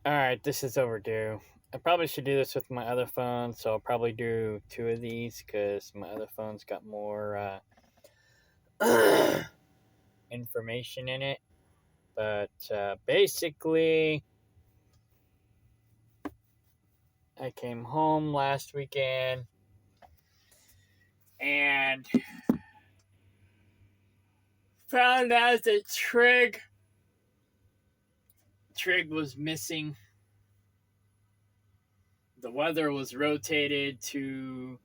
Alright, this is overdue. I probably should do this with my other phone, so I'll probably do two of these because my other phone's got more information in it. But basically, I came home last weekend and found out that Trig was missing. The weather was rotated to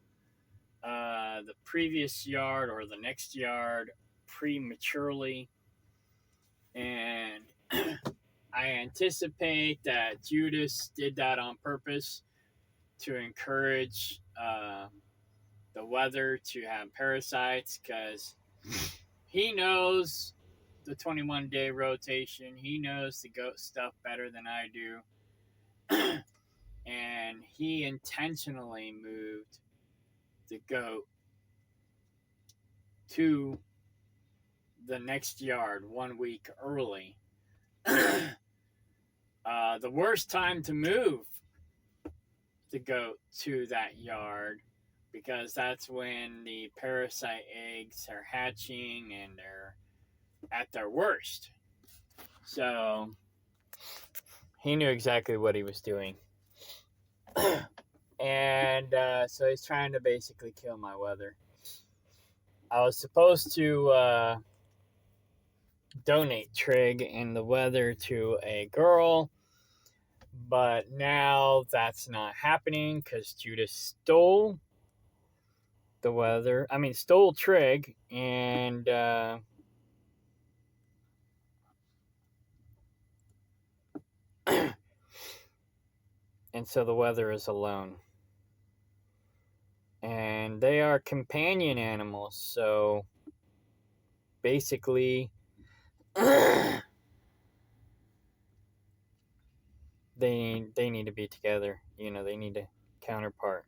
the previous yard or the next yard prematurely, and I anticipate that Judas did that on purpose to encourage the weather to have parasites because he knows the 21-day rotation. He knows the goat stuff better than I do. And he intentionally moved the goat to the next yard 1 week early. The worst time to move the goat to that yard because that's when the parasite eggs are hatching and they're at their worst. So he knew exactly what he was doing. And so he's trying to basically kill my weather. I was supposed to donate Trig and the weather to a girl, but now that's not happening because Judas stole the weather. I mean, stole Trig, and so the weather is alone. And they are companion animals, so basically they need to be together. You know, they need a counterpart.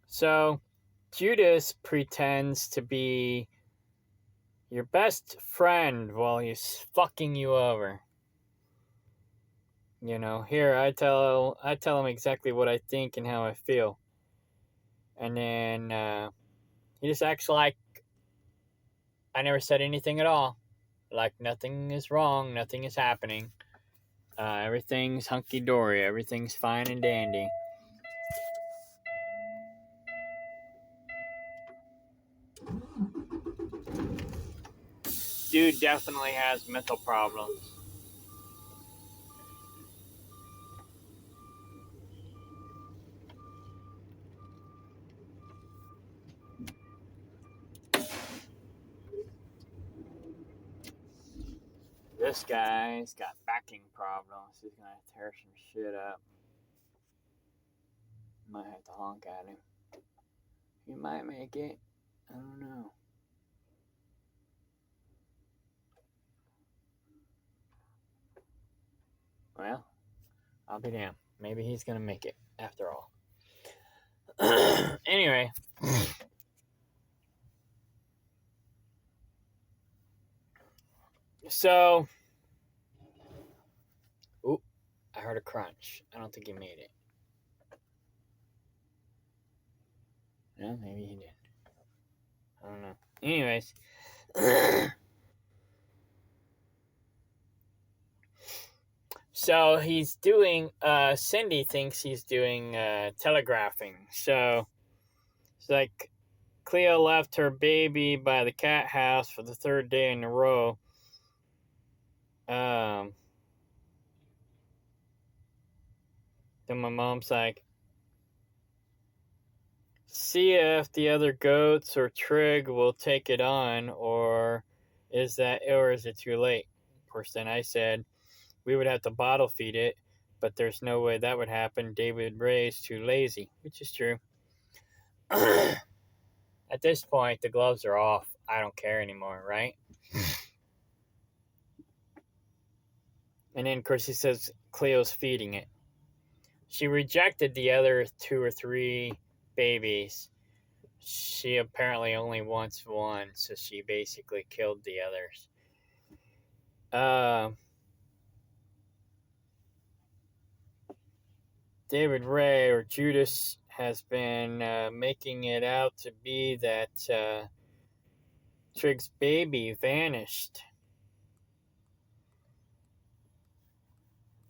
So Judas pretends to be your best friend while he's fucking you over. You know, here I tell him exactly what I think and how I feel, and then he just acts like I never said anything at all, like nothing is wrong, nothing is happening, everything's hunky dory, everything's fine and dandy. Dude definitely has mental problems. This guy's got backing problems. He's gonna tear some shit up. Might have to honk at him. He might make it. I don't know. Well, I'll be damned. Maybe he's gonna make it after all. Anyway. So, oop, I heard a crunch. I don't think he made it. No, maybe he did. I don't know. Anyways. So he's doing, Cindy thinks he's doing telegraphing. So it's like Cleo left her baby by the cat house for the third day in a row. Then my mom's like, see if the other goats or Trig will take it on, or is it too late? Of course, then I said we would have to bottle feed it, but there's no way that would happen. David Ray's too lazy, which is true. At this point, the gloves are off. I don't care anymore, right? And then, of course, he says Cleo's feeding it. She rejected the other 2 or 3 babies she apparently only wants one, so she basically killed the others. Uh, David Ray, or Judas, has been making it out to be that Trig's baby vanished.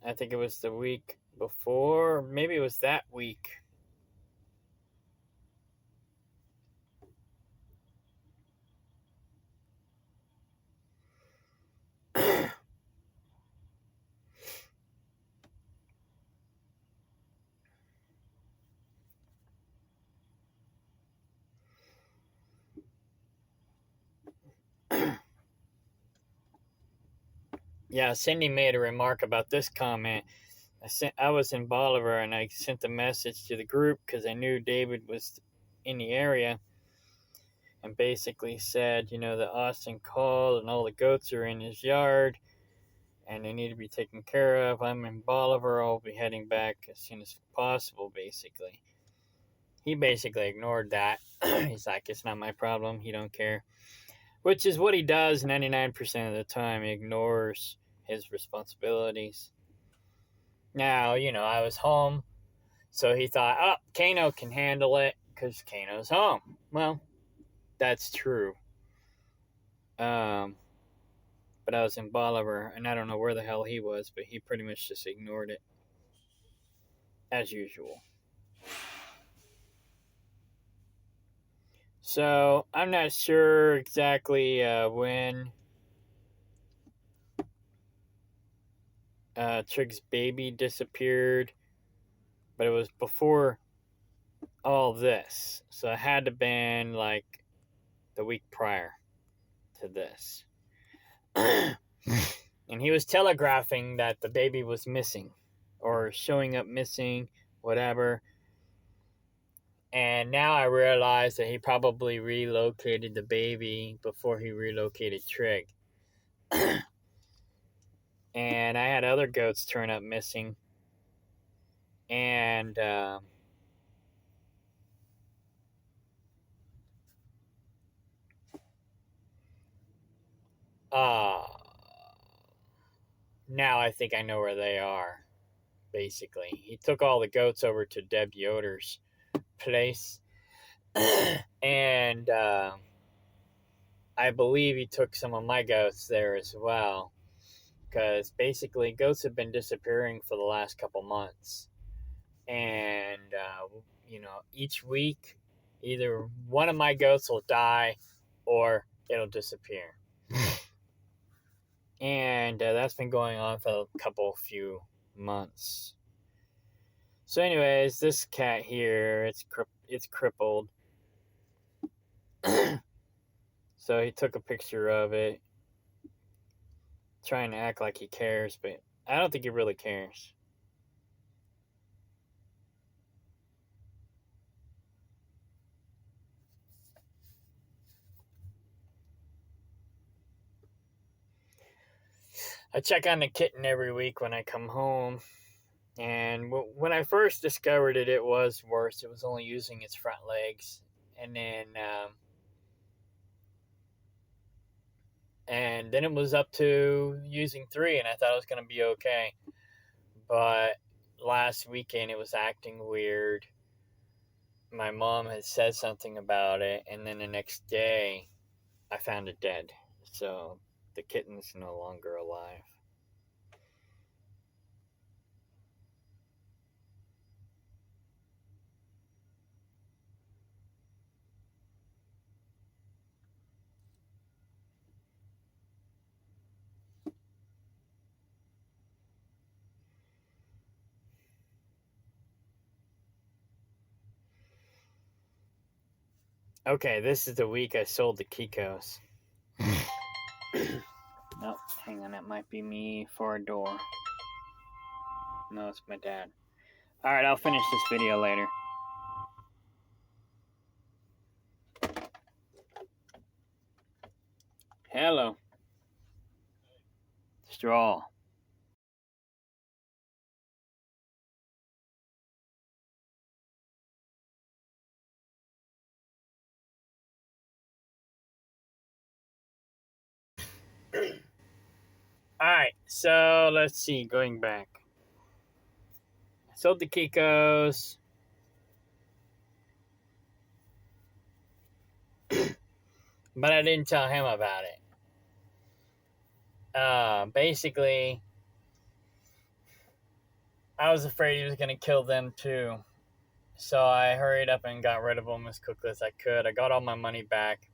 I think it was the week before, maybe it was that week. Yeah, Cindy made a remark about this comment. I was in Bolivar and I sent a message to the group because I knew David was in the area, and basically said, that Austin called and all the goats are in his yard and they need to be taken care of. I'm in Bolivar. I'll be heading back as soon as possible, basically. He basically ignored that. He's like, it's not my problem. He don't care. Which is what he does 99% of the time. He ignores his responsibilities. Now, I was home, so he thought, oh, Kano can handle it because Kano's home. Well, that's true. But I was in Bolivar, and I don't know where the hell he was, but he pretty much just ignored it, as usual. So, I'm not sure exactly when Trig's baby disappeared, but it was before all this. So, it had to have been like the week prior to this. And he was telegraphing that the baby was missing, or showing up missing, whatever. And now I realize that he probably relocated the baby before he relocated Trig. And I had other goats turn up missing. And now I think I know where they are, basically. He took all the goats over to Deb Yoder's place. And I believe he took some of my goats there as well. Because basically, goats have been disappearing for the last couple months. And, each week, either one of my goats will die or it'll disappear. And that's been going on for a few months. So, anyways, this cat here, it's crippled. So he took a picture of it, trying to act like he cares, but I don't think he really cares. I check on the kitten every week when I come home. And when I first discovered it, it was worse. It was only using its front legs. And then it was up to using 3, and I thought it was going to be okay. But last weekend, it was acting weird. My mom had said something about it, and then the next day, I found it dead. So the kitten's no longer alive. Okay, this is the week I sold the Kikos. Nope, hang on, that might be me for a door. No, it's my dad. Alright, I'll finish this video later. Hello. Straw. Alright, so let's see, going back. I sold the Kikos. But I didn't tell him about it. Basically, I was afraid he was going to kill them too. So I hurried up and got rid of them as quickly as I could. I got all my money back.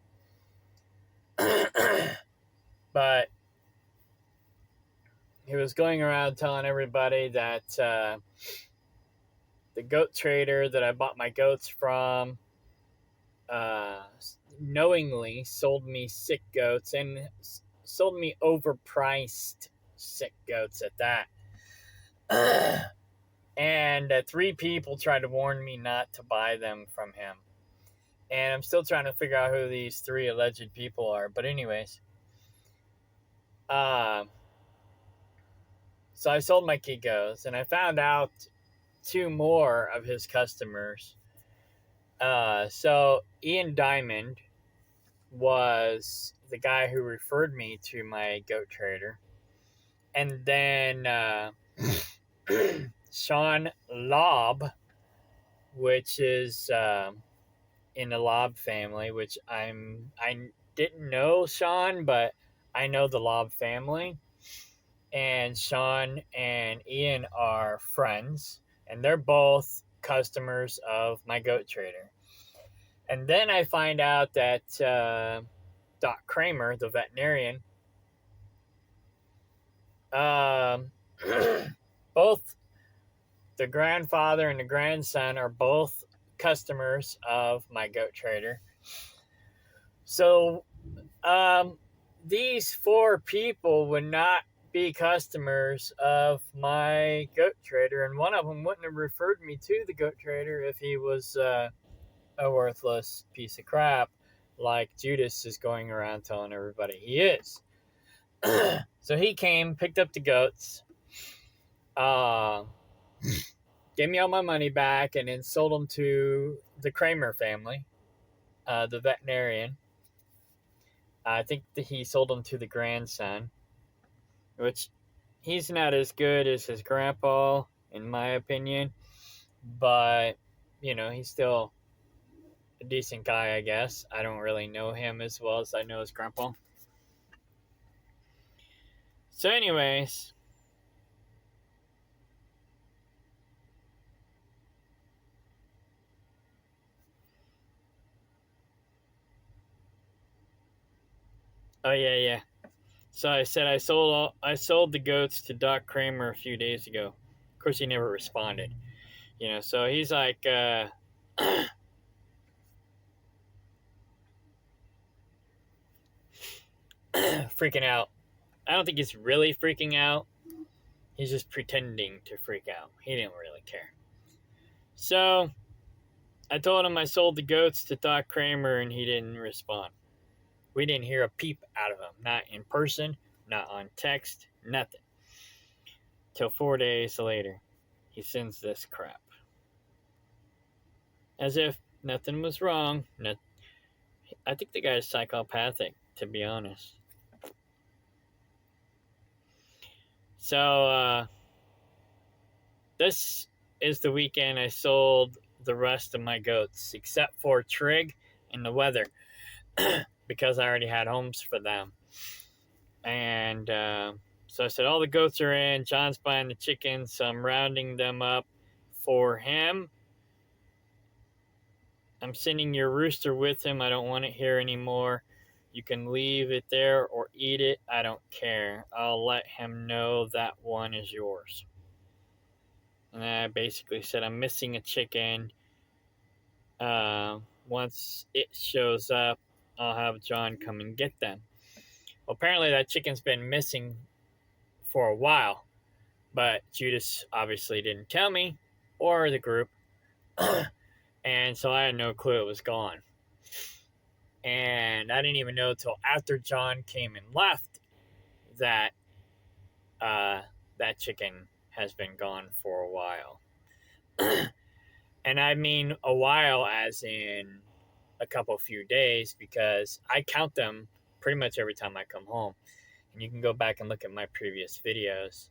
But he was going around telling everybody that the goat trader that I bought my goats from uh, knowingly sold me sick goats and sold me overpriced sick goats at that. And 3 people tried to warn me not to buy them from him. And I'm still trying to figure out who these 3 alleged people are. But anyways, so I sold my Kikos, and I found out 2 more of his customers. So Ian Diamond was the guy who referred me to my goat trader. And then Sean Lobb, which is in the Lobb family, which I didn't know Sean, but I know the Lobb family. And Sean and Ian are friends, and they're both customers of my goat trader. And then I find out that Doc Kramer, the veterinarian, both the grandfather and the grandson are both customers of my goat trader. So these 4 people would not be customers of my goat trader, and one of them wouldn't have referred me to the goat trader if he was a worthless piece of crap like Judas is going around telling everybody he is. So he came, picked up the goats, gave me all my money back, and then sold them to the Kramer family, the veterinarian. I think that he sold them to the grandson, which he's not as good as his grandpa, in my opinion. But, he's still a decent guy, I guess. I don't really know him as well as I know his grandpa. So, anyways. Oh, yeah. So I said I sold the goats to Doc Kramer a few days ago. Of course, he never responded. So he's like, freaking out. I don't think he's really freaking out. He's just pretending to freak out. He didn't really care. So I told him I sold the goats to Doc Kramer, and he didn't respond. We didn't hear a peep out of him. Not in person, not on text, nothing. Till 4 days later, he sends this crap. As if nothing was wrong. I think the guy's psychopathic, to be honest. So, this is the weekend I sold the rest of my goats, except for Trig and the weather, because I already had homes for them. And so I said, all the goats are in. John's buying the chickens, so I'm rounding them up for him. I'm sending your rooster with him. I don't want it here anymore. You can leave it there or eat it. I don't care. I'll let him know that one is yours. And I basically said, I'm missing a chicken. Once it shows up, I'll have John come and get them. Well, apparently that chicken's been missing for a while, but Judas obviously didn't tell me or the group. And so I had no clue it was gone. And I didn't even know until after John came and left that that chicken has been gone for a while. And I mean a while as in a few days, because I count them pretty much every time I come home. And you can go back and look at my previous videos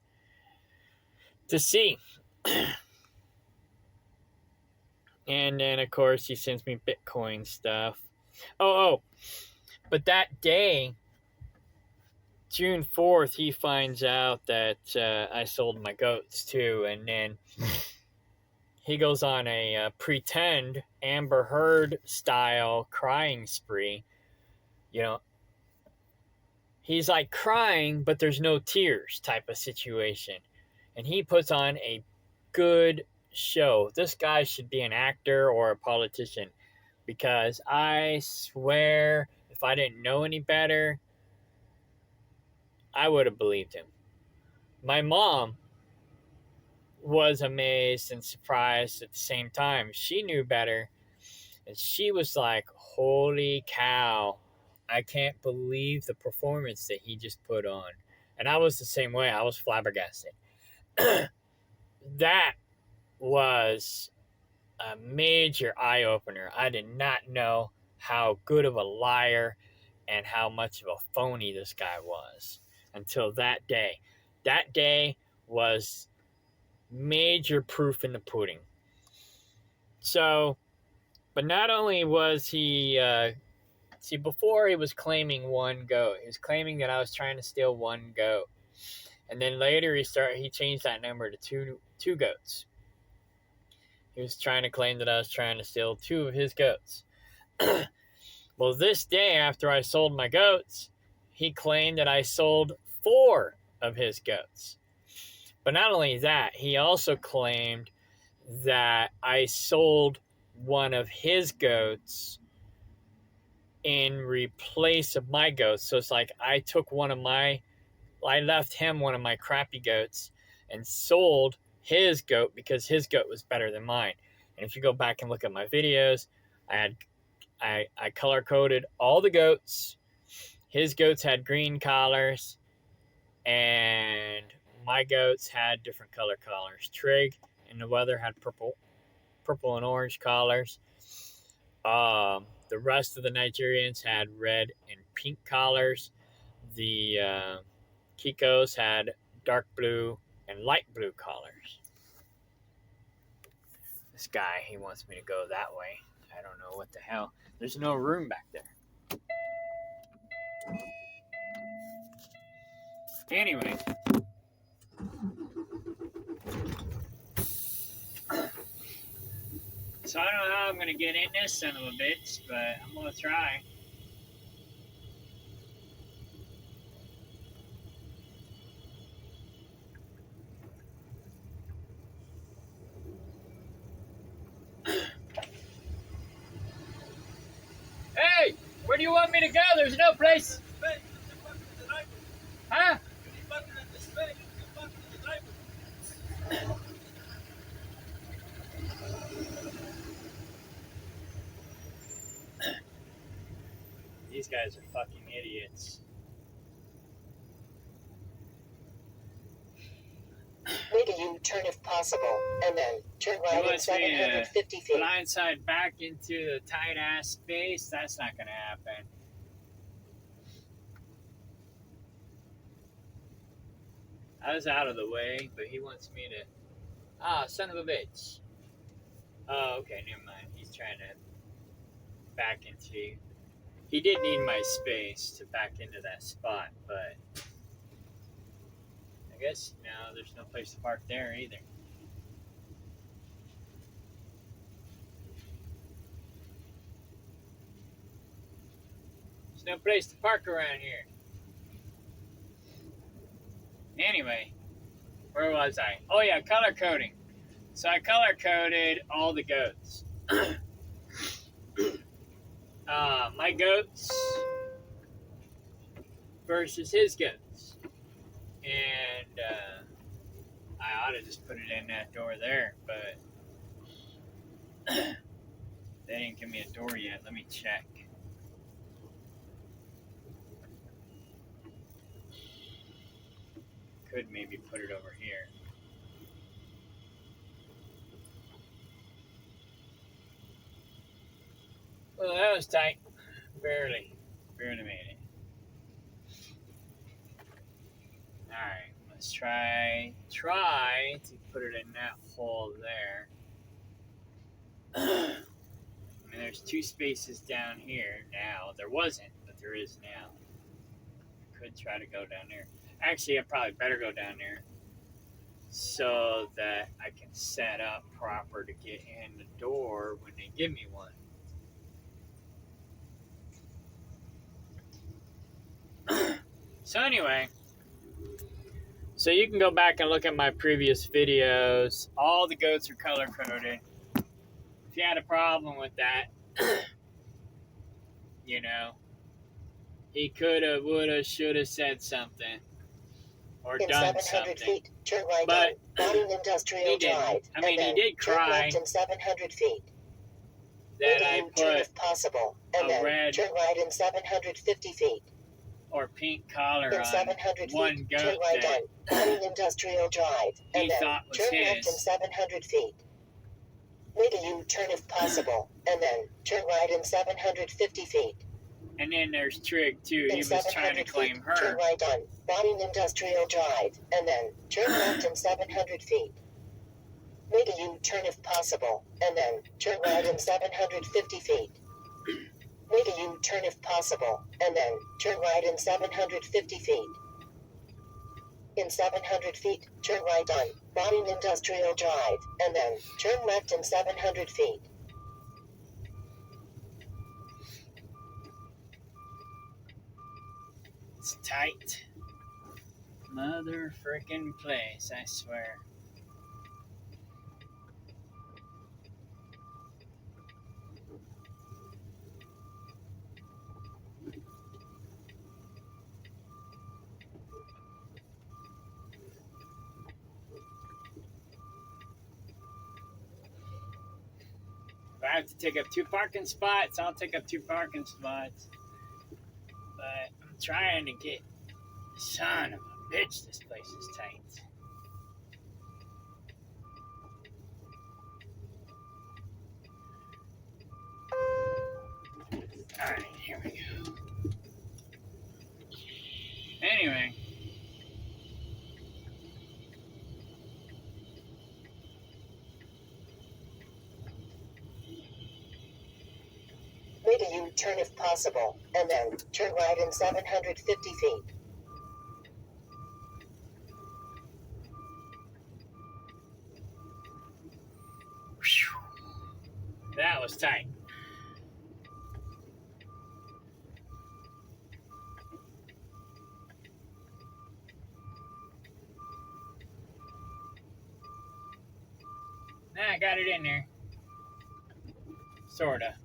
to see. And then, of course, he sends me Bitcoin stuff. Oh, but that day, June 4th, he finds out that I sold my goats too. And then he goes on a pretend Amber Heard style crying spree. You know, he's like crying, but there's no tears type of situation. And he puts on a good show. This guy should be an actor or a politician, because I swear if I didn't know any better, I would have believed him. My mom was amazed and surprised at the same time. She knew better, and she was like, holy cow, I can't believe the performance that he just put on. And I was the same way. I was flabbergasted. That was a major eye-opener. I did not know how good of a liar and how much of a phony this guy was until that day. That day was major proof in the pudding. So, but not only was he, before he was claiming one goat. He was claiming that I was trying to steal one goat. And then later he changed that number to two goats. He was trying to claim that I was trying to steal 2 of his goats. Well, this day after I sold my goats, he claimed that I sold 4 of his goats. But not only that, he also claimed that I sold one of his goats in replace of my goats. So it's like I left him one of my crappy goats and sold his goat because his goat was better than mine. And if you go back and look at my videos, I color coded all the goats. His goats had green collars, and my goats had different color collars. Trig and the Weather had purple and orange collars. The rest of the Nigerians had red and pink collars. The Kikos had dark blue and light blue collars. This guy, he wants me to go that way. I don't know what the hell. There's no room back there. Anyway. So I don't know how I'm going to get in this son of a bitch, but I'm going to try. Hey! Where do you want me to go? There's no place. Huh? These guys are fucking idiots. Make a U-turn if possible, and then turn right at 750 feet. Blindside back into the tight ass space. That's not gonna happen. I was out of the way, but he wants me to. Son of a bitch. Oh, okay, never mind. He's trying to back into. He did need my space to back into that spot, but I guess no, there's no place to park there either. There's no place to park around here. Anyway, where was I? Oh yeah, color coding. So I color coded all the goats. My goats versus his goats. And I ought to just put it in that door there, but they didn't give me a door yet. Let me check. Could maybe put it over here. Well, that was tight. Barely made it. Alright, let's try to put it in that hole there. I mean, there's 2 spaces down here now. There wasn't, but there is now. I could try to go down there. Actually, I probably better go down there so that I can set up proper to get in the door when they give me one. So anyway, so you can go back and look at my previous videos. All the goats are color coded. If you had a problem with that, you know, he coulda, woulda, shoulda said something or in done 700 something. feet, turn right But on Industrial he didn't. Drive. I mean, he did turn cry left in 700 feet. that Make a I U-turn put if possible, and a then red turn right in 750 feet. or pink collar In on 700 one feet, goat turn right that on Industrial Drive, he and then thought was turn left in his. 700 feet. Make a U-turn if possible, and then turn right in 750 feet. And then there's Trig too. He In was trying to 700 claim feet, her. turn right on Industrial Drive, and then turn left in 700 feet. Make a U-turn if possible, and then turn right in 750 feet. Make a U-turn if possible, and then turn right in 750 feet. In 700 feet, turn right on Industrial Drive, and then turn left in 700 feet. It's tight. Mother frickin' place, I swear. If I have to take up 2 parking spots, I'll take up 2 parking spots. But I'm trying to get. Son of a bitch, this place is tight. Alright, here we go. Anyway. Make a U-turn if possible, and then turn right in 750 feet. That was tight. Nah, I got it in there. Sorta.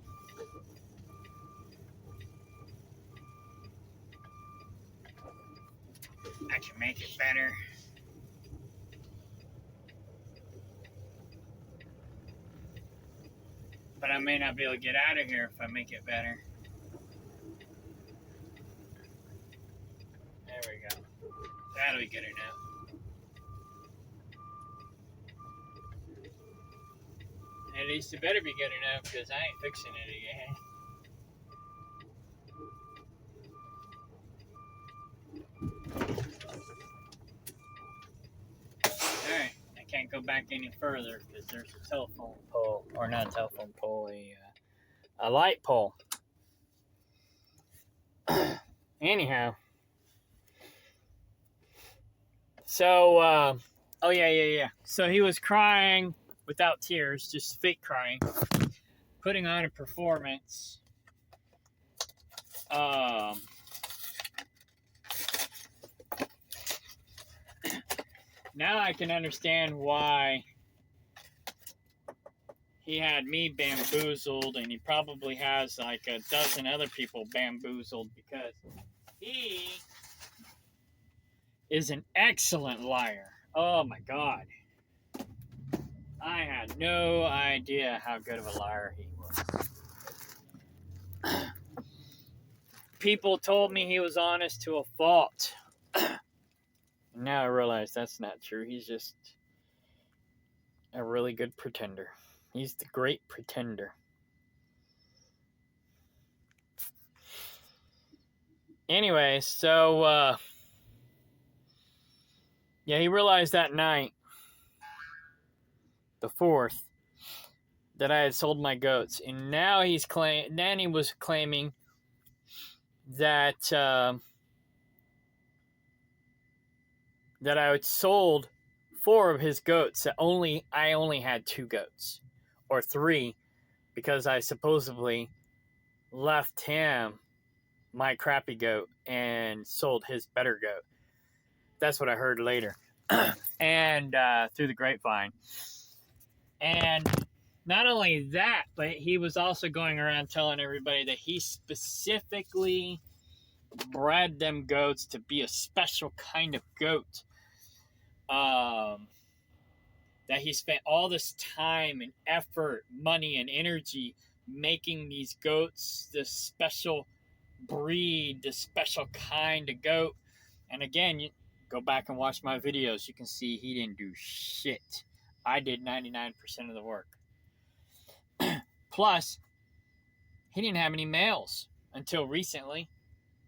I can make it better. But I may not be able to get out of here if I make it better. There we go. That'll be good enough. At least it better be good enough because I ain't fixing it again. Alright, I can't go back any further because there's a telephone pole, or not a telephone pole, a light pole. Anyhow. So, oh yeah. So he was crying without tears, just fake crying, putting on a performance. Now I can understand why he had me bamboozled, and he probably has like a dozen other people bamboozled because he is an excellent liar. Oh my God. I had no idea how good of a liar he was. People told me he was honest to a fault. Now I realize that's not true. He's just a really good pretender. He's the great pretender. Anyway, so Yeah, he realized that night, the 4th, that I had sold my goats, and now then he was claiming that that I had sold 4 of his goats. That I only had 2 goats, or 3, because I supposedly left him my crappy goat and sold his better goat. That's what I heard later, and through the grapevine. And not only that, but he was also going around telling everybody that he specifically bred them goats to be a special kind of goat. That he spent all this time and effort, money, and energy making these goats this special breed, this special kind of goat. And again, you go back and watch my videos, you can see he didn't do shit. I did 99% of the work. Plus, he didn't have any males until recently.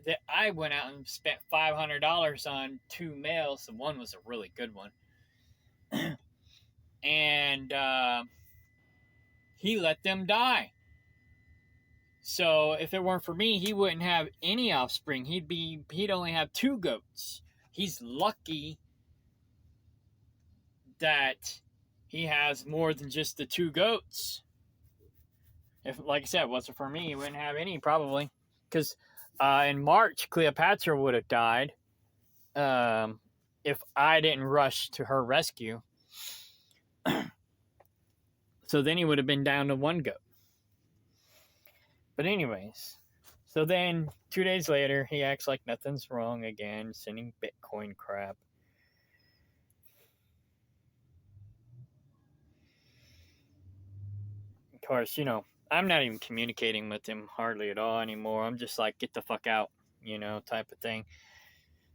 That I went out and spent $500 on 2 males. The one was a really good one. And he let them die. So if it weren't for me, he wouldn't have any offspring. He'd only have 2 goats. He's lucky that he has more than just the 2 goats. If, like I said, it wasn't for me, he wouldn't have any probably. Because in March, Cleopatra would have died if I didn't rush to her rescue. So then he would have been down to 1 goat. But anyways, so then 2 days later, he acts like nothing's wrong again, sending Bitcoin crap. Of course, I'm not even communicating with him hardly at all anymore. I'm just like, get the fuck out, type of thing.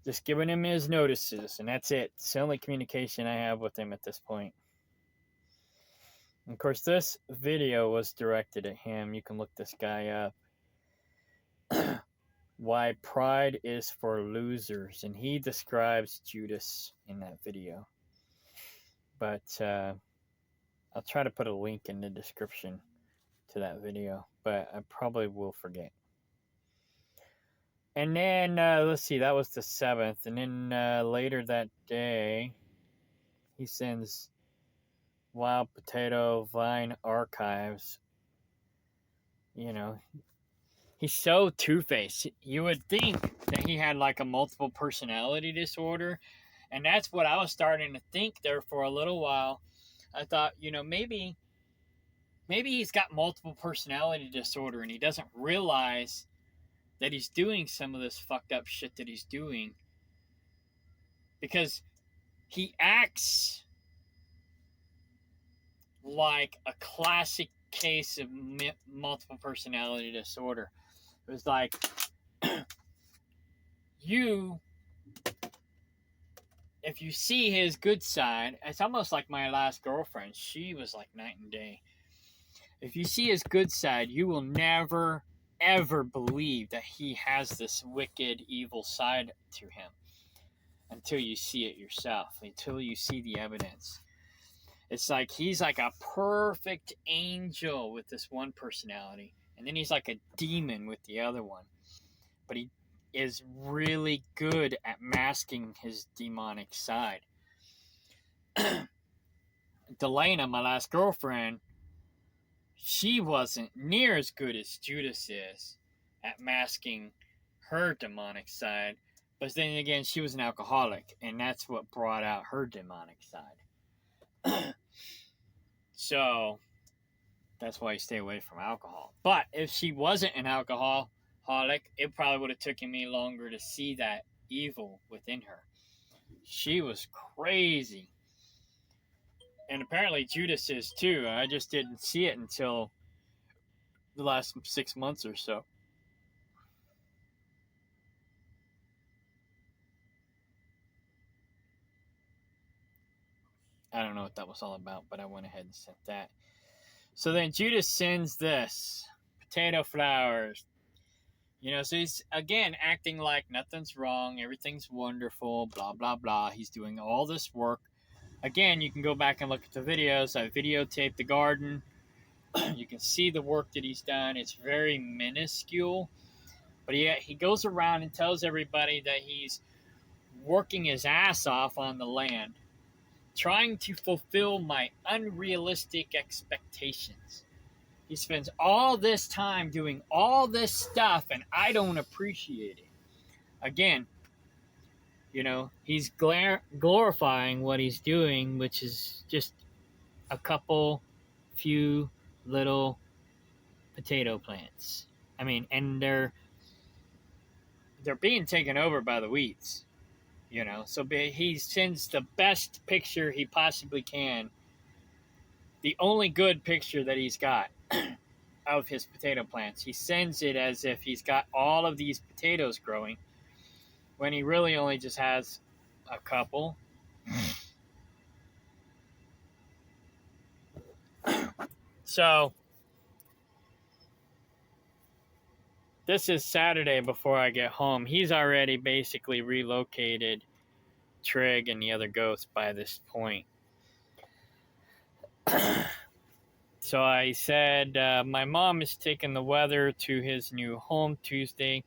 Just giving him his notices, and that's it. It's the only communication I have with him at this point. And of course, this video was directed at him. You can look this guy up. Why pride is for losers, and he describes Judas in that video. But I'll try to put a link in the description to that video, but I probably will forget. And then let's see, that was the 7th, and then later that day, he sends Wild Potato Vine Archives. He's so two-faced. You would think that he had like a multiple personality disorder, and that's what I was starting to think there for a little while. I thought, maybe he's got multiple personality disorder and he doesn't realize that he's doing some of this fucked up shit that he's doing, because he acts like a classic case of multiple personality disorder. It was like, if you see his good side, it's almost like my last girlfriend. She was like night and day. If you see his good side, you will never, ever believe that he has this wicked, evil side to him until you see it yourself, until you see the evidence. It's like he's like a perfect angel with this one personality, and then he's like a demon with the other one. But he is really good at masking his demonic side. Delana, my last girlfriend, she wasn't near as good as Judas is at masking her demonic side. But then again, she was an alcoholic, and that's what brought out her demonic side. So that's why you stay away from alcohol. But if she wasn't an alcoholic, it probably would have taken me longer to see that evil within her. She was crazy. And apparently Judas is too. I just didn't see it until the last 6 months or so. I don't know what that was all about, but I went ahead and sent that. So then Judas sends this. Potato flowers. So he's again acting like nothing's wrong, everything's wonderful, blah blah blah. He's doing all this work. Again, you can go back and look at the videos. I videotaped the garden. You can see the work that he's done. It's very minuscule, but he goes around and tells everybody that he's working his ass off on the land, trying to fulfill my unrealistic expectations. He spends all this time doing all this stuff, and I don't appreciate it. Again, he's glorifying what he's doing, which is just a few little potato plants. I mean, and they're being taken over by the weeds. So he sends the best picture he possibly can, the only good picture that he's got of his potato plants. He sends it as if he's got all of these potatoes growing, when he really only just has a couple. So this is Saturday before I get home. He's already basically relocated Trig and the other goats by this point. So I said, my mom is taking the weather to his new home Tuesday.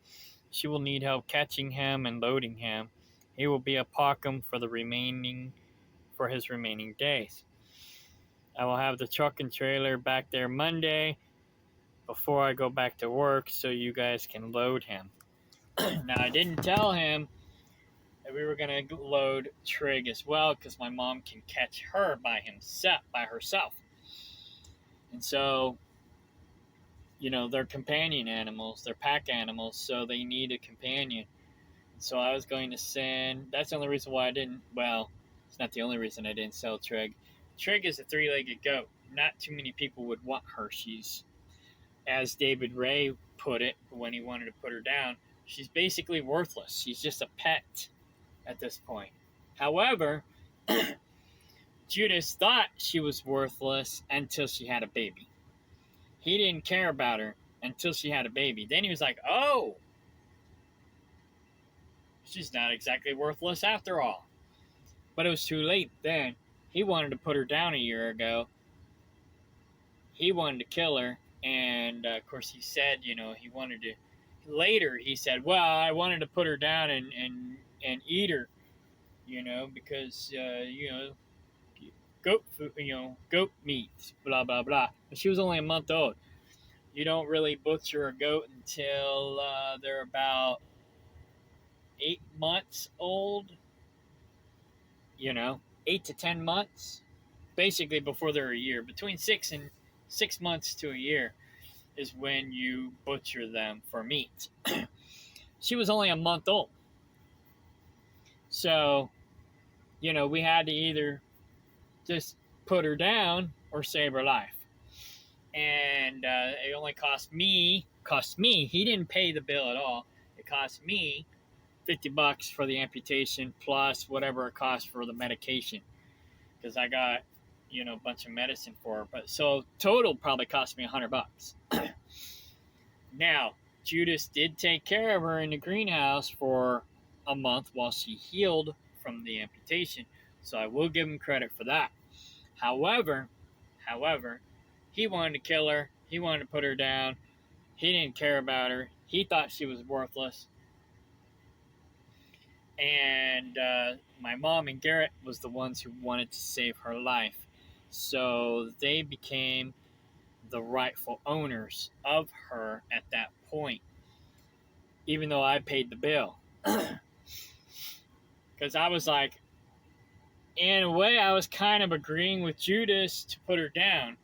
She will need help catching him and loading him. He will be a Pockham for his remaining days. I will have the truck and trailer back there Monday before I go back to work so you guys can load him. Now, I didn't tell him that we were going to load Trig as well, because my mom can catch her by herself. And so, they're companion animals, they're pack animals, so they need a companion. So I was going to send, that's the only reason why I didn't, it's not the only reason I didn't sell Trig. Trig is a three-legged goat. Not too many people would want her. She's, as David Ray put it when he wanted to put her down, she's basically worthless. She's just a pet at this point. However, Judas thought she was worthless until she had a baby. He didn't care about her until she had a baby. Then he was like, oh, she's not exactly worthless after all. But it was too late then. He wanted to put her down a year ago. He wanted to kill her. And, of course, he said, he wanted to. Later, he said, well, I wanted to put her down and eat her, because, goat food, goat meat, blah, blah, blah. But she was only a month old. You don't really butcher a goat until they're about 8 months old, 8 to 10 months, basically before they're a year. Between 6 months to a year is when you butcher them for meat. She was only a month old. So, we had to either just put her down or save her life. And it only cost me, he didn't pay the bill at all. It cost me $50 for the amputation plus whatever it cost for the medication, because I got a bunch of medicine for her. But so total probably cost me $100. Now, Judas did take care of her in the greenhouse for a month while she healed from the amputation, so I will give him credit for that. However, he wanted to kill her. He wanted to put her down. He didn't care about her. He thought she was worthless. And my mom and Garrett was the ones who wanted to save her life. So they became the rightful owners of her at that point, even though I paid the bill. Because I was like, in a way, I was kind of agreeing with Judas to put her down.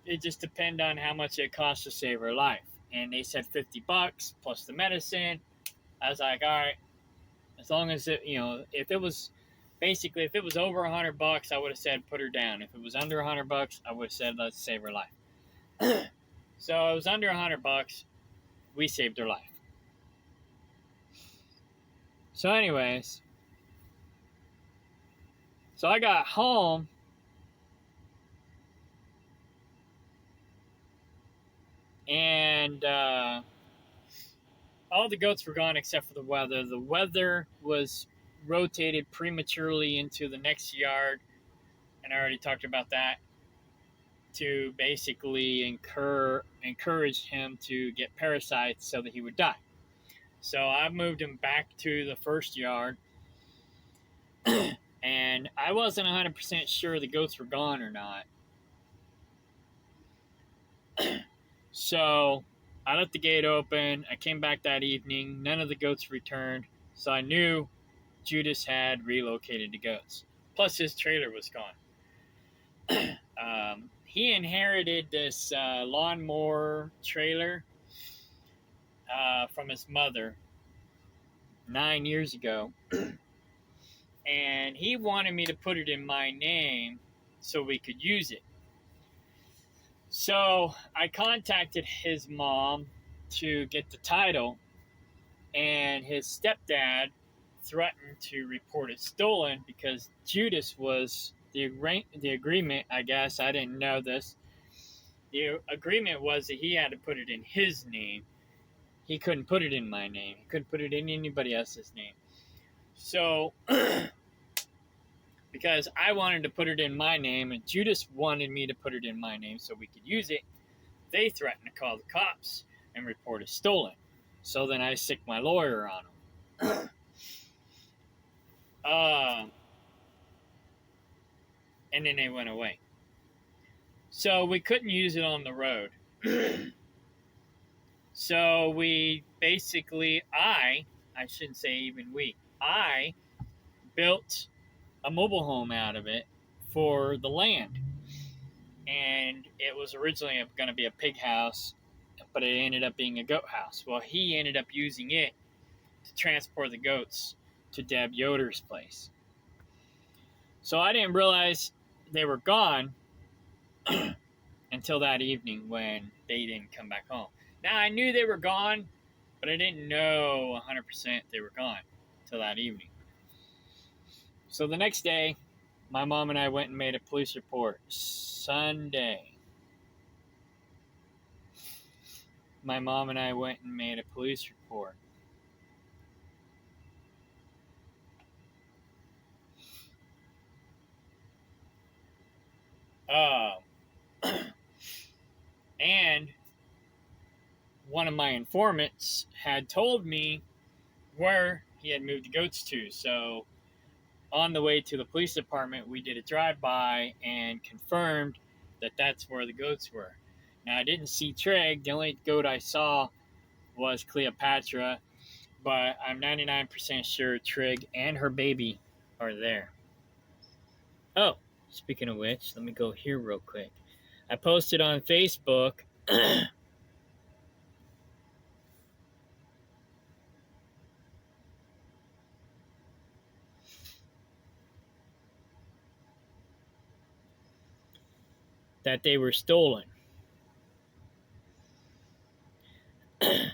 It just depended on how much it cost to save her life. And they said $50 plus the medicine. I was like, all right, as long as it, if it was over $100, I would have said put her down. If it was under $100, I would have said let's save her life. So it was under $100. We saved her life. So, anyways, so I got home. And all the goats were gone except for the weather. The weather was rotated prematurely into the next yard, and I already talked about that, to basically encourage him to get parasites so that he would die. So I moved him back to the first yard, and I wasn't 100% sure the goats were gone or not. So I left the gate open. I came back that evening. None of the goats returned. So I knew Judas had relocated the goats. Plus, his trailer was gone. He inherited this lawnmower trailer from his mother 9 years ago. And he wanted me to put it in my name so we could use it. So I contacted his mom to get the title, and his stepdad threatened to report it stolen because Judas was the agreement. I guess I didn't know this. The agreement was that he had to put it in his name. He couldn't put it in my name. He couldn't put it in anybody else's name. So, because I wanted to put it in my name and Judas wanted me to put it in my name so we could use it, they threatened to call the cops and report it stolen. So then I sicked my lawyer on them. And then they went away. So we couldn't use it on the road. So we basically, I shouldn't say even we, I built a mobile home out of it for the land. And it was originally going to be a pig house, but it ended up being a goat house. Well, he ended up using it to transport the goats to Deb Yoder's place. So I didn't realize they were gone until that evening when they didn't come back home. Now, I knew they were gone, but I didn't know 100% they were gone until that evening. So the next day, my mom and I went and made a police report. Sunday. My mom and I went and made a police report. And one of my informants had told me where he had moved the goats to. So on the way to the police department, we did a drive-by and confirmed that that's where the goats were. Now, I didn't see Trig. The only goat I saw was Cleopatra, but I'm 99% sure Trig and her baby are there. Oh, speaking of which, let me go here real quick. I posted on Facebook that they were stolen. I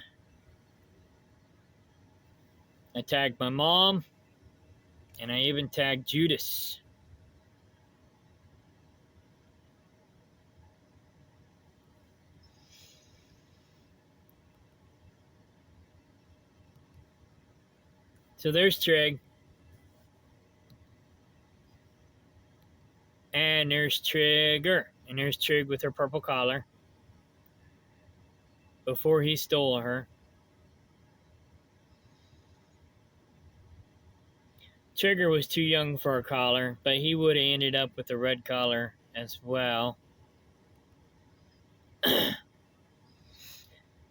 tagged my mom, and I even tagged Judas. So there's Trig. And there's Trigger. And there's Trig with her purple collar. Before he stole her. Trigger was too young for a collar, but he would have ended up with a red collar as well. But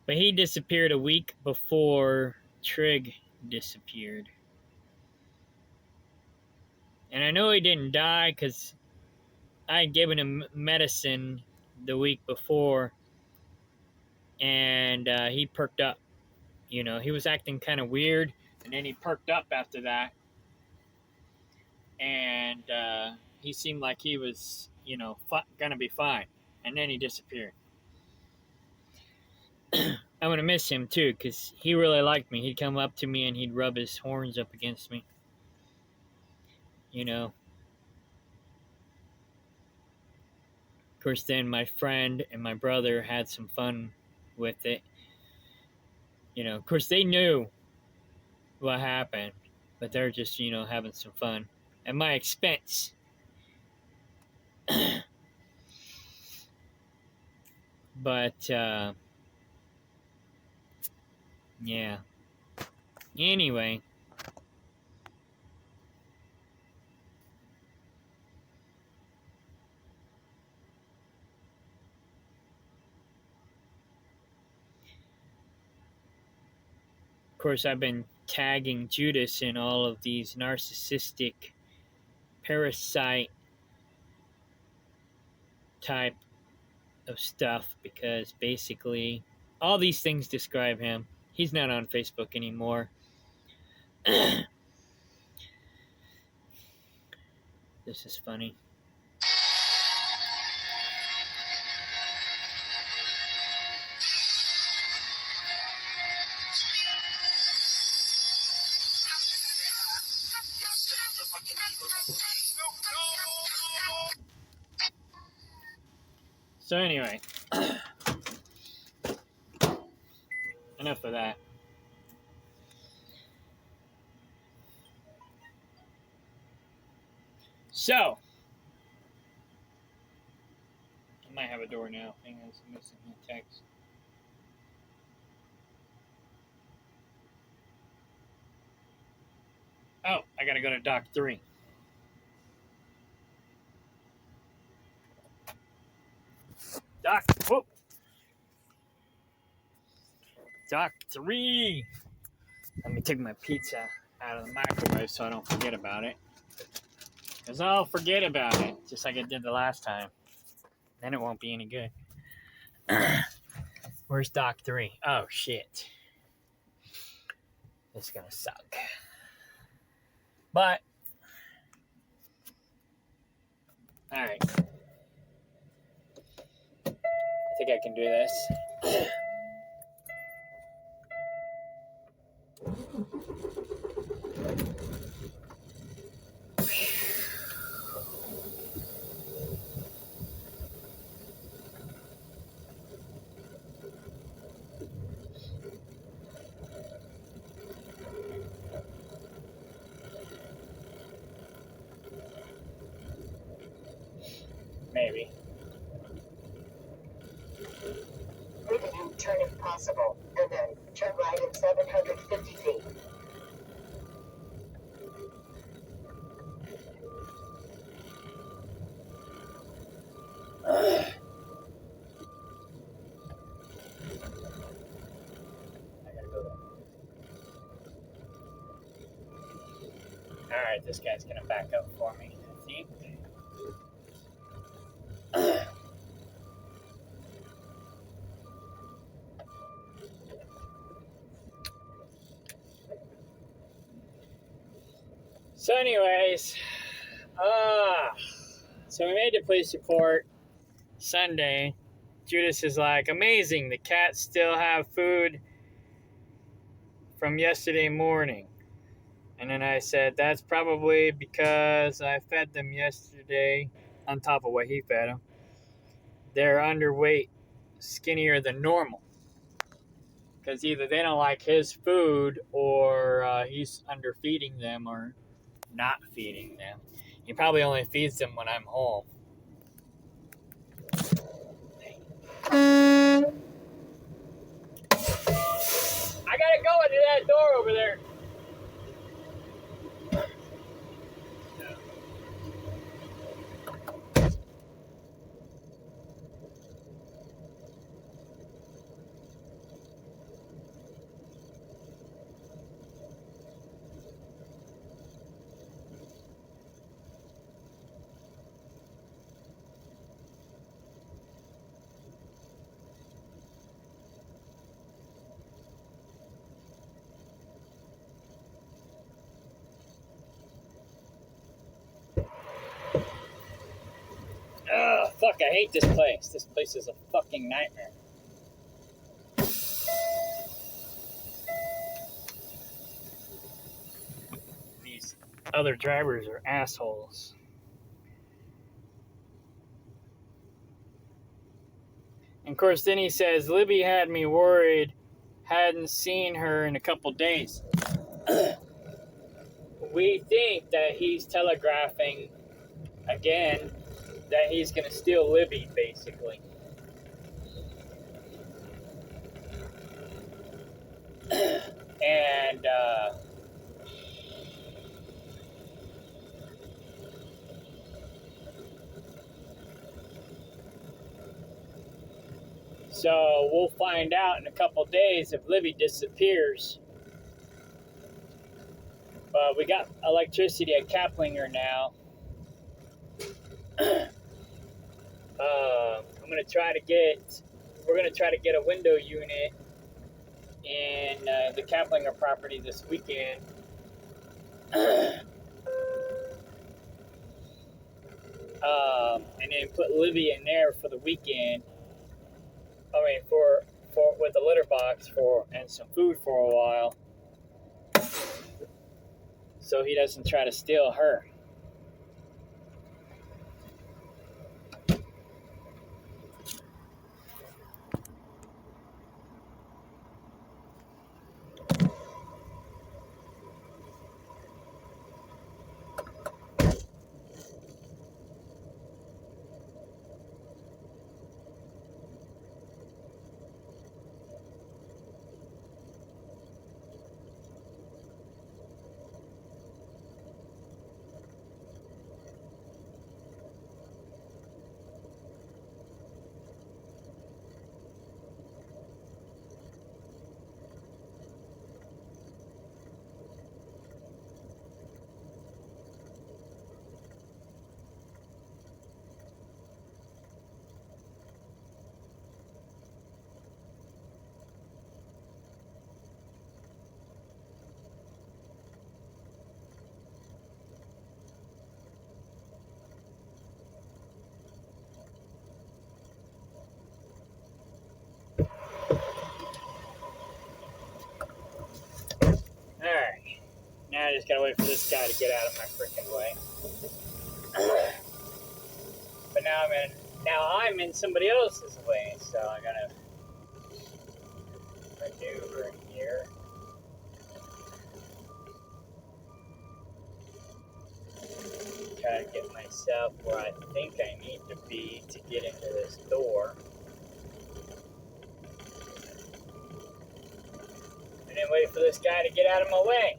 he disappeared a week before Trig disappeared. And I know he didn't die because I had given him medicine the week before, and he perked up. You know, he was acting kind of weird, and then he perked up after that. And he seemed like he was, gonna be fine. And then he disappeared. I'm gonna miss him too, because he really liked me. He'd come up to me and he'd rub his horns up against me. You know. Of course, then my friend and my brother had some fun with it. Of course, they knew what happened, but they're just, having some fun at my expense. But, yeah. Anyway. Of course, I've been tagging Judas in all of these narcissistic, parasite type of stuff because basically all these things describe him. He's not on Facebook anymore. This is funny. So anyway, enough of that. So, I might have a door now. Hang on, somebody sent me a text. Oh, I gotta go to Dock 3. Dock, whoop. Dock 3. Let me take my pizza out of the microwave so I don't forget about it. Because I'll forget about it, just like I did the last time. Then it won't be any good. Where's Dock 3? Oh, shit. This is going to suck. But, alright. I think I can do this. Maybe. Make a U-turn if possible, and then turn right in 750 feet. Alright, this guy's going to back up for me, I think. So anyways, so we made the police report Sunday. Judas is like, amazing, the cats still have food from yesterday morning. And then I said, that's probably because I fed them yesterday on top of what he fed them. They're underweight, skinnier than normal. Because either they don't like his food or he's underfeeding them or not feeding them. He probably only feeds them when I'm home. I gotta go into that door over there. Ugh, fuck, I hate this place. This place is a fucking nightmare. These other drivers are assholes. And of course, then he says, Libby had me worried hadn't seen her in a couple days. We think that he's telegraphing again that he's going to steal Libby, basically. And so we'll find out in a couple days if Libby disappears. But we got electricity at Kaplinger now. We're gonna try to get a window unit in the Kaplinger property this weekend. And then put Livy in there for the weekend. I mean, for with a litter box and some food for a while, so he doesn't try to steal her. Alright. Now I just gotta wait for this guy to get out of my freaking way. But now I'm in somebody else's way, so I gotta maneuver here. Try to get myself where I think I need to be to get into this door. And then wait for this guy to get out of my way.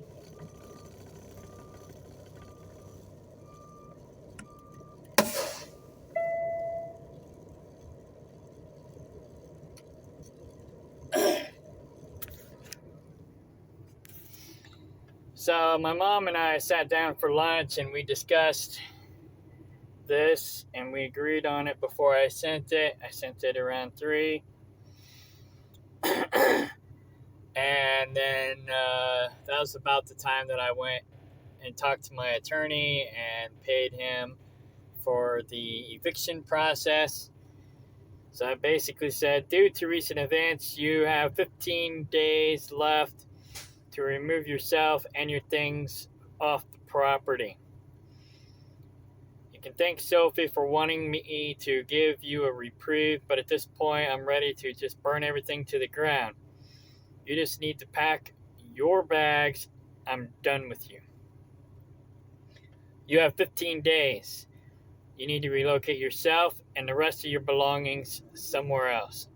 So my mom and I sat down for lunch and we discussed this and we agreed on it before I sent it. I sent it around 3. And then that was about the time that I went and talked to my attorney and paid him for the eviction process. So I basically said, due to recent events, you have 15 days left to remove yourself and your things off the property. You can thank Sophie for wanting me to give you a reprieve, but at this point, I'm ready to just burn everything to the ground. You just need to pack your bags. I'm done with you. You have 15 days. You need to relocate yourself and the rest of your belongings somewhere else.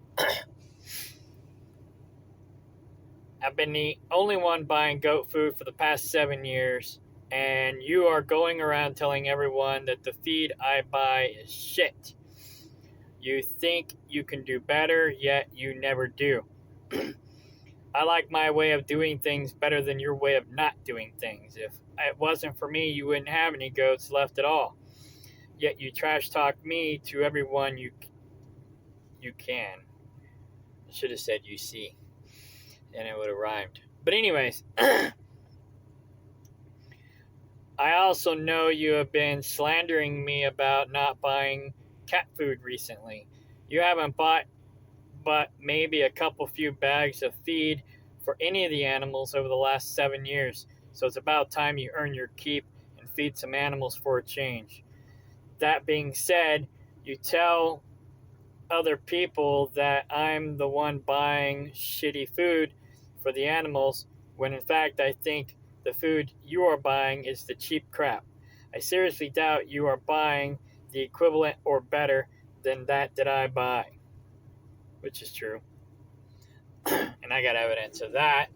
I've been the only one buying goat food for the past 7 years, and you are going around telling everyone that the feed I buy is shit. You think you can do better, yet you never do. I like my way of doing things better than your way of not doing things. If it wasn't for me, you wouldn't have any goats left at all. Yet you trash talk me to everyone you can. I should have said you see, and it would have rhymed. But anyways, I also know you have been slandering me about not buying cat food recently. You haven't bought but maybe a couple few bags of feed for any of the animals over the last 7 years. So it's about time you earn your keep and feed some animals for a change. That being said, you tell other people that I'm the one buying shitty food for the animals when in fact I think the food you are buying is the cheap crap. I seriously doubt you are buying the equivalent or better than that I buy, which is true. And I got evidence of that.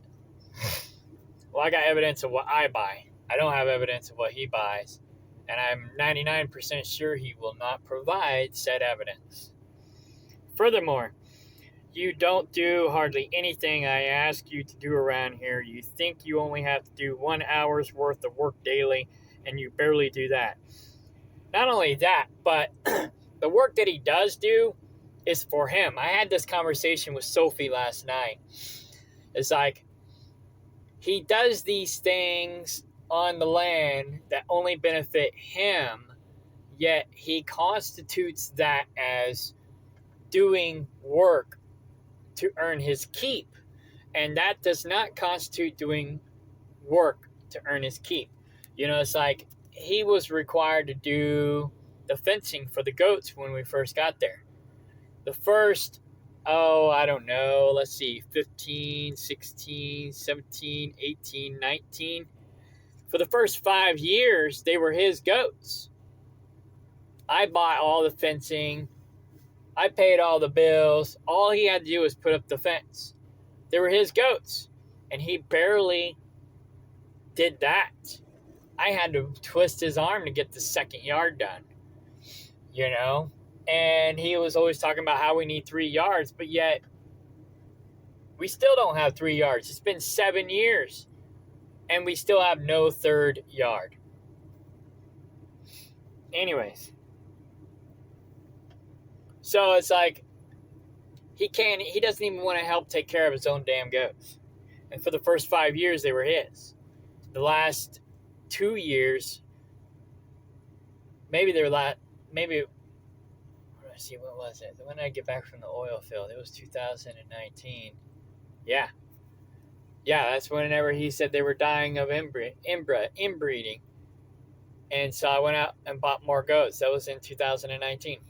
Well, I got evidence of what I buy. I don't have evidence of what he buys. And I'm 99% sure he will not provide said evidence. Furthermore, you don't do hardly anything I ask you to do around here. You think you only have to do 1 hour's worth of work daily, and you barely do that. Not only that, but the work that he does do is for him. I had this conversation with Sophie last night. It's like, he does these things on the land that only benefit him, yet he constitutes that as doing work to earn his keep. And that does not constitute doing work to earn his keep. You know, it's like he was required to do the fencing for the goats when we first got there. The first, I don't know, let's see, 15, 16, 17, 18, 19. For the first 5 years, they were his goats. I bought all the fencing. I paid all the bills. All he had to do was put up the fence. They were his goats. And he barely did that. I had to twist his arm to get the second yard done. You know? And he was always talking about how we need 3 yards, but yet we still don't have 3 yards. It's been 7 years, and we still have no third yard. Anyways. So it's like, he doesn't even want to help take care of his own damn goats. And for the first 5 years, they were his. The last 2 years, maybe, let's see, what was it? When did I get back from the oil field? It was 2019. Yeah, that's whenever he said they were dying of inbreeding. And so I went out and bought more goats. That was in 2019.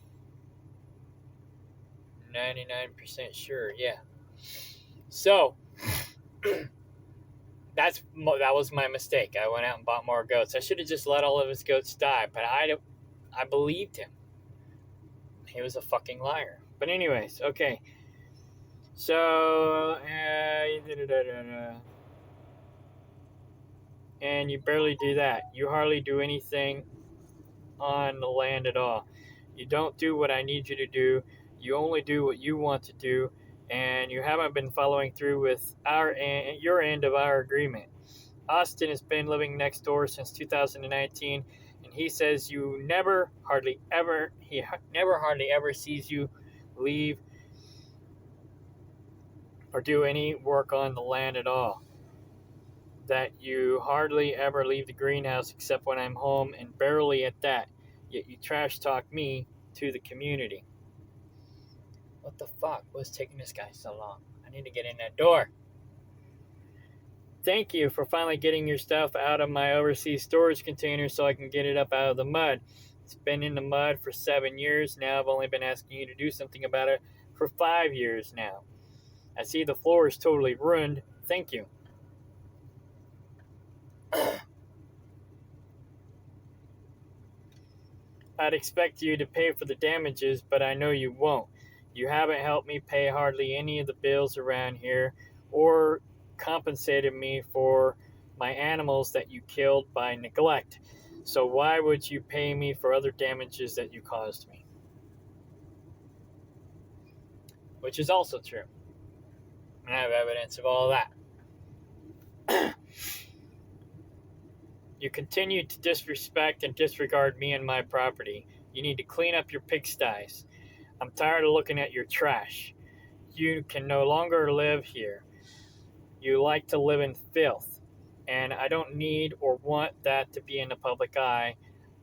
99% sure, yeah. So, that was my mistake. I went out and bought more goats. I should have just let all of his goats die, but I believed him. He was a fucking liar. But anyways, okay. So, and you barely do that. You hardly do anything on the land at all. You don't do what I need you to do. You only do what you want to do, and you haven't been following through with your end of our agreement. Austin has been living next door since 2019, and he says he never hardly ever sees you leave or do any work on the land at all. That you hardly ever leave the greenhouse except when I'm home, and barely at that. Yet you trash talk me to the community. What the fuck was taking this guy so long? I need to get in that door. Thank you for finally getting your stuff out of my overseas storage container so I can get it up out of the mud. It's been in the mud for 7 years now. I've only been asking you to do something about it for 5 years now. I see the floor is totally ruined. Thank you. I'd expect you to pay for the damages, but I know you won't. You haven't helped me pay hardly any of the bills around here or compensated me for my animals that you killed by neglect. So why would you pay me for other damages that you caused me? Which is also true. I have evidence of all that. You continue to disrespect and disregard me and my property. You need to clean up your pigsties. I'm tired of looking at your trash. You can no longer live here. You like to live in filth, and I don't need or want that to be in the public eye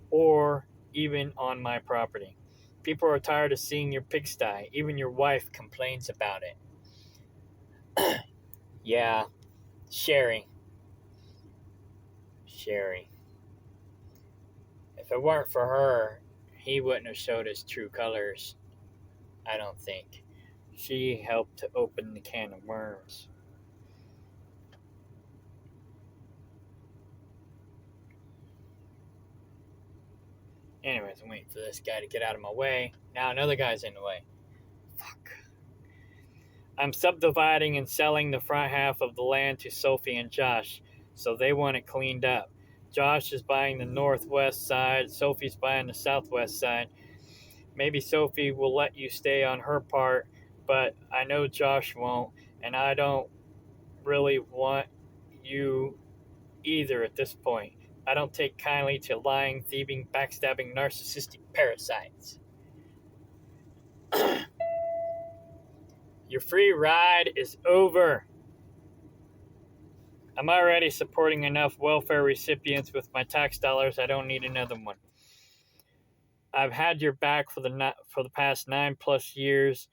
or even on my property. People are tired of seeing your pigsty. Even your wife complains about it. Yeah, Sherry. If it weren't for her, he wouldn't have showed his true colors, I don't think. She helped to open the can of worms. Anyways, I'm waiting for this guy to get out of my way. Now another guy's in the way. Fuck. I'm subdividing and selling the front half of the land to Sophie and Josh, so they want it cleaned up. Josh is buying the northwest side, Sophie's buying the southwest side. Maybe Sophie will let you stay on her part, but I know Josh won't, and I don't really want you either at this point. I don't take kindly to lying, thieving, backstabbing, narcissistic parasites. Your free ride is over. I'm already supporting enough welfare recipients with my tax dollars. I don't need another one. I've had your back for the past 9+ years,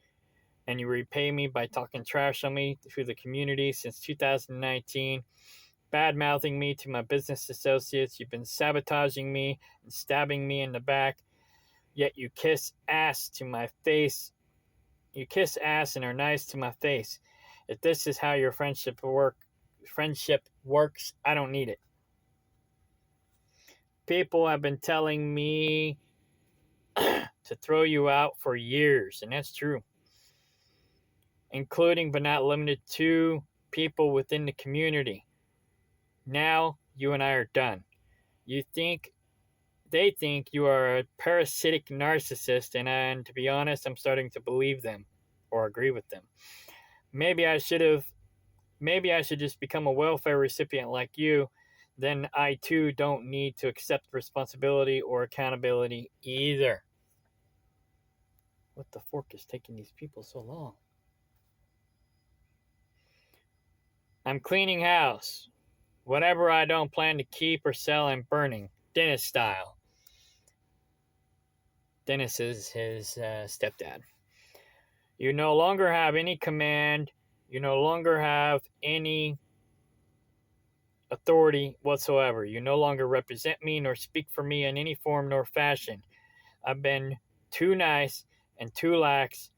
and you repay me by talking trash on me through the community since 2019, bad mouthing me to my business associates. You've been sabotaging me and stabbing me in the back, yet you kiss ass to my face. You kiss ass and are nice to my face. If this is how your friendship works, I don't need it. People have been telling me to throw you out for years, and that's true. Including but not limited to people within the community. Now you and I are done. They think you are a parasitic narcissist, and to be honest, I'm starting to believe them or agree with them. Maybe I should just become a welfare recipient like you. Then I too don't need to accept responsibility or accountability either. What the fork is taking these people so long? I'm cleaning house. Whatever I don't plan to keep or sell, I'm burning. Dennis style. Dennis is his stepdad. You no longer have any command. You no longer have any authority whatsoever. You no longer represent me nor speak for me in any form nor fashion. I've been too nice and too lax.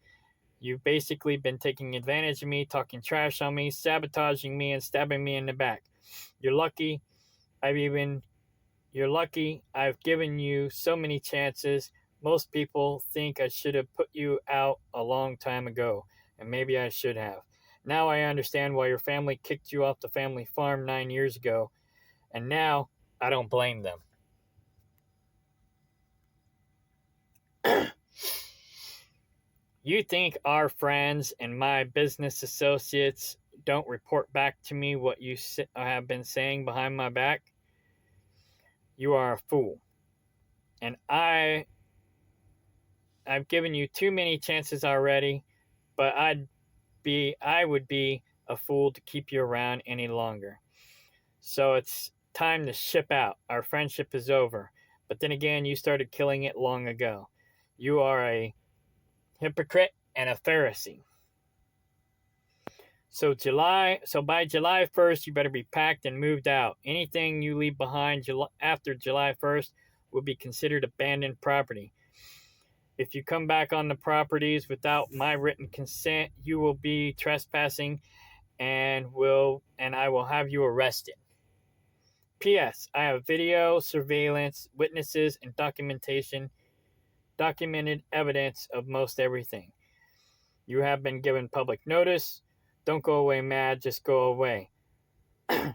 You've basically been taking advantage of me, talking trash on me, sabotaging me, and stabbing me in the back. You're lucky I've given you so many chances. Most people think I should have put you out a long time ago, and maybe I should have. Now I understand why your family kicked you off the family farm 9 years ago, and now I don't blame them. You think our friends and my business associates don't report back to me what you have been saying behind my back? You are a fool. And I've given you too many chances already, but I would be a fool to keep you around any longer. So it's time to ship out. Our friendship is over. But then again, you started killing it long ago. You are a hypocrite and a Pharisee. So by July 1st, you better be packed and moved out. Anything you leave behind after July 1st will be considered abandoned property. If you come back on the properties without my written consent, you will be trespassing and I will have you arrested. P.S. I have video, surveillance, witnesses, and documented evidence of most everything. You have been given public notice. Don't go away mad, just go away.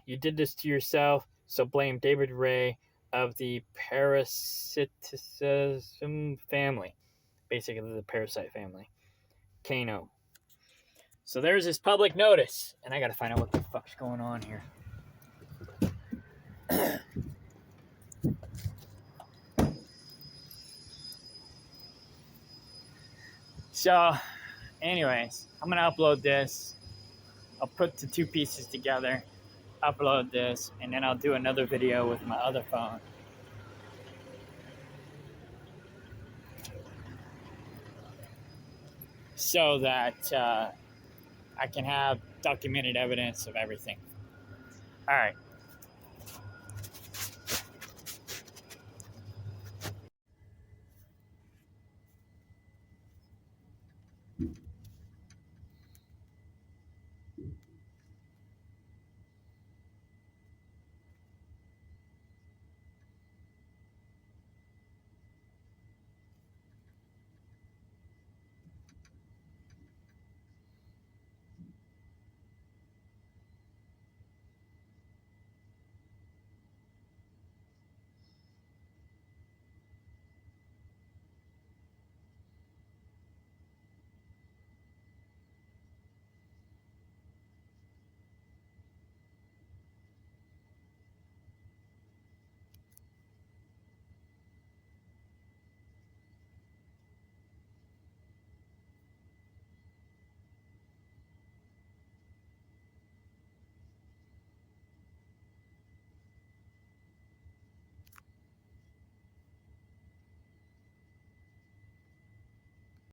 You did this to yourself, so blame David Ray of the parasitism family. Basically, the parasite family. Kano. So there's this public notice, and I gotta find out what the fuck's going on here. So, anyways, I'm gonna upload this. I'll put the two pieces together, upload this, and then I'll do another video with my other phone. So that I can have documented evidence of everything. All right.